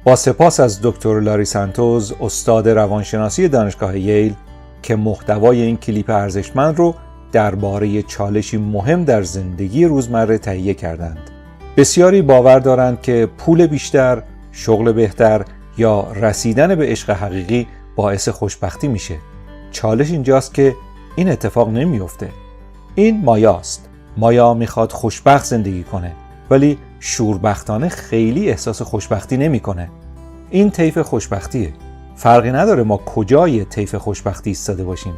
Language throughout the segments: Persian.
با سپاس از دکتر لاری سانتوز، استاد روانشناسی دانشگاه ییل که محتوای این کلیپ ارزشمند رو درباره چالشی مهم در زندگی روزمره تهیه کردند. بسیاری باور دارند که پول بیشتر، شغل بهتر یا رسیدن به عشق حقیقی باعث خوشبختی میشه. چالش اینجاست که این اتفاق نمیفته. این مایاست. مایا میخواد خوشبخت زندگی کنه، ولی شوربختانه خیلی احساس خوشبختی نمیکنه. این طیف خوشبختیه. فرقی نداره ما کجای طیف خوشبختی ایستاده باشیم.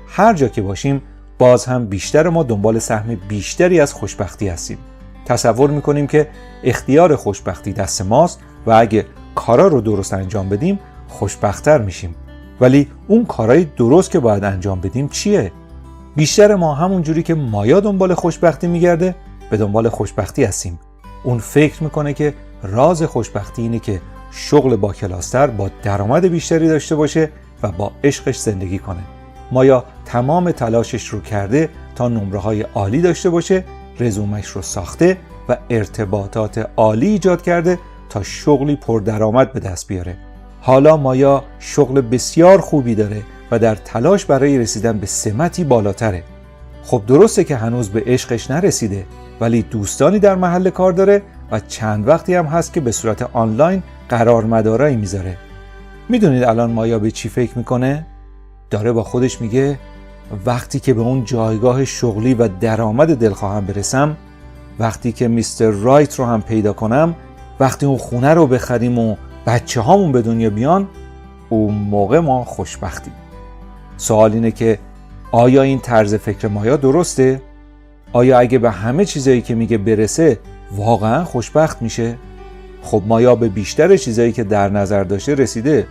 هر جا که باشیم باز هم بیشتر ما دنبال سهم بیشتری از خوشبختی هستیم. تصور میکنیم که اختیار خوشبختی دست ماست و اگه کارا رو درست انجام بدیم خوشبخت‌تر میشیم. ولی اون کارهای درست که باید انجام بدیم چیه؟ بیشتر ما همون جوری که مایا دنبال خوشبختی میگرده به دنبال خوشبختی هستیم. اون فکر میکنه که راز خوشبختی اینه که شغل با کلاستر با درآمد بیشتری داشته باشه و با عشقش زندگی کنه. مایا تمام تلاشش رو کرده تا نمره‌های عالی داشته باشه، رزومش رو ساخته و ارتباطات عالی ایجاد کرده تا شغلی پردرآمد به دست بیاره. حالا مایا شغل بسیار خوبی داره و در تلاش برای رسیدن به سمتی بالاتره. خب درسته که هنوز به عشقش نرسیده، ولی دوستانی در محل کار داره و چند وقتی هم هست که به صورت آنلاین قرارمدارایی میذاره. میدونید الان مایا به چی فکر میکنه؟ داره با خودش میگه وقتی که به اون جایگاه شغلی و درآمد دلخواهم برسم، وقتی که میستر رایت رو هم پیدا کنم، وقتی اون خونه رو بخریم و بچه هامون به دنیا بیان، اون موقع ما خوشبختیم. سوال اینه که آیا این طرز فکر مایا درسته؟ آیا اگه به همه چیزایی که میگه برسه واقعا خوشبخت میشه؟ خب مایا به بیشتر چیزایی که در نظر داشته رسیده.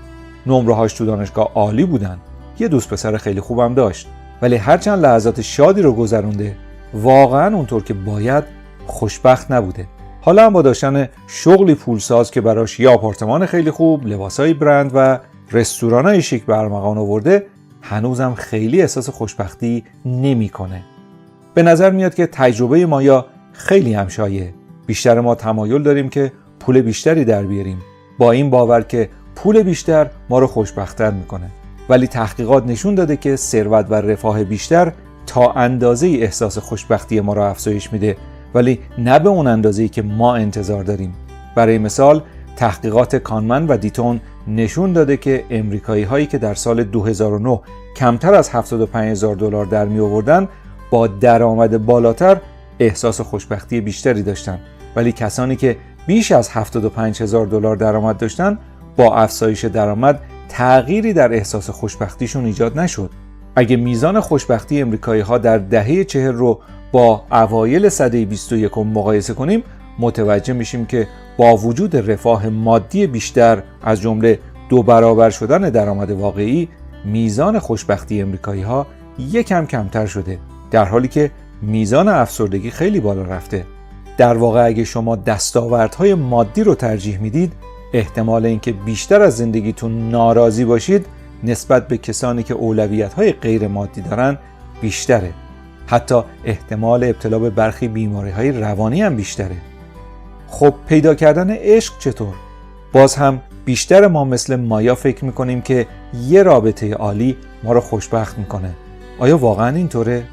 نمره‌هاش تو دانشگاه عالی بودن. یه دوست پسر خیلی خوبم داشت. ولی هرچند لحظات شادی رو گذرونده، واقعا اونطور که باید خوشبخت نبوده. حالا هم با داشتن شغلی پولساز که براش یه آپارتمان خیلی خوب، لباسای برند و رستورانای شیک به ارمغان آورده، هنوزم خیلی احساس خوشبختی نمی‌کنه. به نظر میاد که تجربه مایا خیلی همشایه. بیشتر ما تمایل داریم که پول بیشتری در بیاریم، با این باور که پول بیشتر ما رو خوشبخت‌تر میکنه. ولی تحقیقات نشون داده که ثروت و رفاه بیشتر تا اندازه‌ای احساس خوشبختی ما رو افزایش میده، ولی نه به اون اندازه‌ای که ما انتظار داریم. برای مثال تحقیقات کانمن و دیتون نشون داده که امریکایی‌هایی که در سال 2009 کمتر از $75,000 در می آوردن با درآمد بالاتر احساس خوشبختی بیشتری داشتن، ولی کسانی که بیش از $75,000 درآمد داشتن با افزایش درآمد تغییری در احساس خوشبختیشون ایجاد نشد. اگه میزان خوشبختی امریکایی‌ها در دهه 40 رو با اوایل سده 21 مقایسه کنیم، متوجه میشیم که با وجود رفاه مادی بیشتر از جمله 2 برابر شدن درآمد واقعی، میزان خوشبختی امریکایی‌ها یکم کمتر شده، در حالی که میزان افسردگی خیلی بالا رفته. در واقع اگه شما دستاوردهای مادی رو ترجیح میدید، احتمال اینکه بیشتر از زندگیتون ناراضی باشید نسبت به کسانی که اولویت‌های غیر مادی دارن بیشتره. حتی احتمال ابتلا به برخی بیماری‌های روانی هم بیشتره. خب پیدا کردن عشق چطور؟ باز هم بیشتر ما مثل مایا فکر میکنیم که یه رابطه عالی ما رو خوشبخت میکنه. آیا واقعا اینطوره؟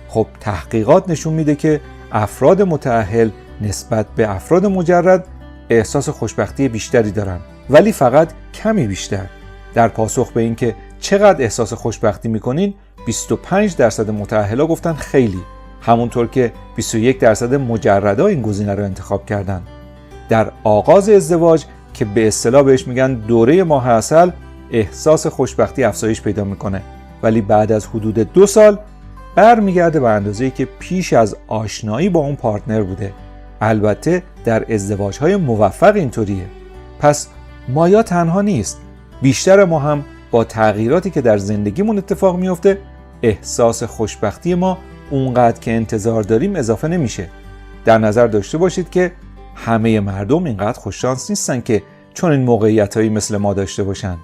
خب تحقیقات نشون میده که افراد متأهل نسبت به افراد مجرد احساس خوشبختی بیشتری دارن، ولی فقط کمی بیشتر. در پاسخ به این که چقدر احساس خوشبختی میکنین، 25% متأهلا گفتن خیلی، همونطور که 21% مجردا این گزینه رو انتخاب کردن. در آغاز ازدواج که به اصطلاح بهش میگن دوره ماه عسل، احساس خوشبختی افزایش پیدا میکنه، ولی بعد از حدود 2 سال برمیگرده به اندازه‌ای که پیش از آشنایی با اون پارتنر بوده. البته در ازدواج‌های موفق اینطوریه. پس مایا تنها نیست. بیشتر ما هم با تغییراتی که در زندگیمون اتفاق میفته، احساس خوشبختی ما اونقدر که انتظار داریم اضافه نمیشه. در نظر داشته باشید که همه مردم اینقدر خوششانس نیستن که چون این موقعیتایی مثل ما داشته باشن.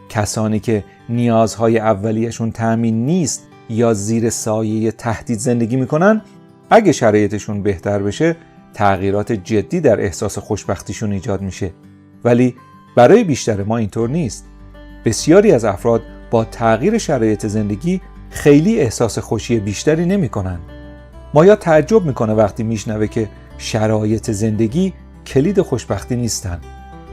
کسانی که نیازهای اولیه‌شون تامین نیست یا زیر سایه تهدید زندگی میکنن، اگه شرایطشون بهتر بشه تغییرات جدی در احساس خوشبختیشون ایجاد میشه. ولی برای بیشتر ما اینطور نیست. بسیاری از افراد با تغییر شرایط زندگی خیلی احساس خوشی بیشتری نمی‌کنن. مایا تعجب میکنه وقتی میشنوه که شرایط زندگی کلید خوشبختی نیستن.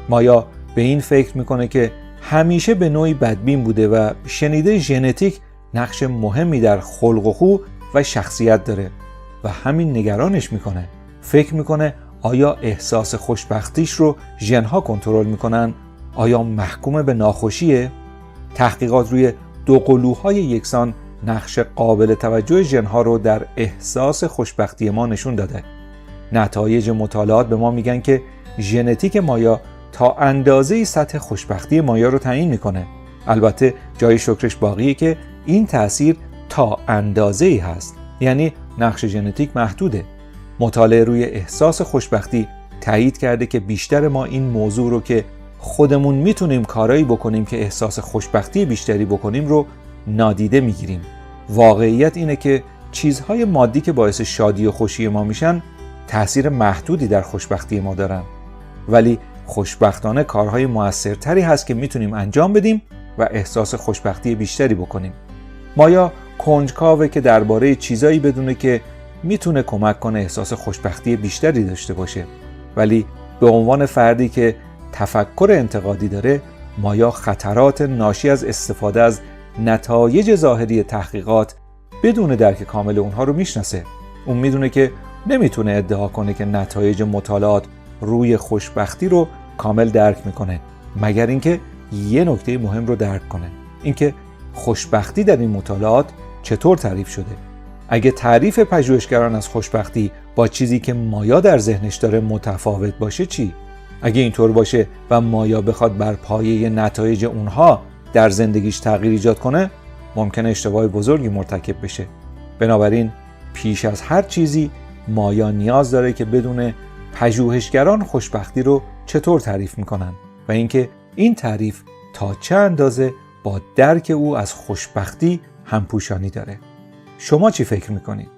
مایا به این فکر میکنه که همیشه به نوعی بدبین بوده و شنیده ژنتیک نقش مهمی در خلق و خو و شخصیت داره و همین نگرانش میکنه. فکر میکنه آیا احساس خوشبختیش رو ژن‌ها کنترل میکنن؟ آیا محکوم به ناخوشیه؟ تحقیقات روی دو قلوهای یکسان نقش قابل توجه ژن‌ها رو در احساس خوشبختی ما نشون داده. نتایج مطالعات به ما میگن که ژنتیک مایا تا اندازه‌ای سطح خوشبختی مایا رو تعیین میکنه. البته جای شکرش باقیه که این تأثیر تا اندازه‌ای هست، یعنی نقش ژنتیک محدوده. مطالعه روی احساس خوشبختی تایید کرده که بیشتر ما این موضوع رو که خودمون میتونیم کارایی بکنیم که احساس خوشبختی بیشتری بکنیم رو نادیده میگیریم. واقعیت اینه که چیزهای مادی که باعث شادی و خوشی ما میشن تأثیر محدودی در خوشبختی ما دارن، ولی خوشبختانه کارهای موثرتری هست که میتونیم انجام بدیم و احساس خوشبختی بیشتری بکنیم. مایا کنجکاوه که درباره چیزایی بدونه که میتونه کمک کنه احساس خوشبختی بیشتری داشته باشه، ولی به عنوان فردی که تفکر انتقادی داره، مایا خطرات ناشی از استفاده از نتایج ظاهری تحقیقات بدون درک کامل اونها رو میشناسه. اون میدونه که نمیتونه ادعا کنه که نتایج مطالعات روی خوشبختی رو کامل درک میکنه، مگر اینکه یه نکته مهم رو درک کنه، اینکه خوشبختی در این مطالعات چطور تعریف شده. اگه تعریف پژوهشگران از خوشبختی با چیزی که مایا در ذهنش داره متفاوت باشه چی؟ اگه اینطور باشه و مایا بخواد بر پایه نتایج اونها در زندگیش تغییر ایجاد کنه، ممکنه اشتباه بزرگی مرتکب بشه. بنابراین پیش از هر چیزی مایا نیاز داره که بدونه پژوهشگران خوشبختی رو چطور تعریف میکنن و اینکه این تعریف تا چه اندازه با درک او از خوشبختی همپوشانی داره. شما چی فکر میکنید؟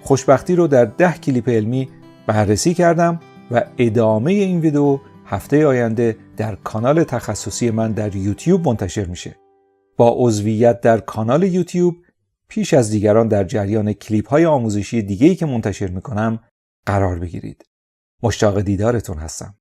خوشبختی رو در 10 کلیپ علمی بررسی کردم و ادامه این ویدیو هفته آینده در کانال تخصصی من در یوتیوب منتشر میشه. با عضویت در کانال یوتیوب پیش از دیگران در جریان کلیپ های آموزشی دیگه‌ای که منتشر میکنم قرار بگیرید. مشتاق دیدارتون هستم.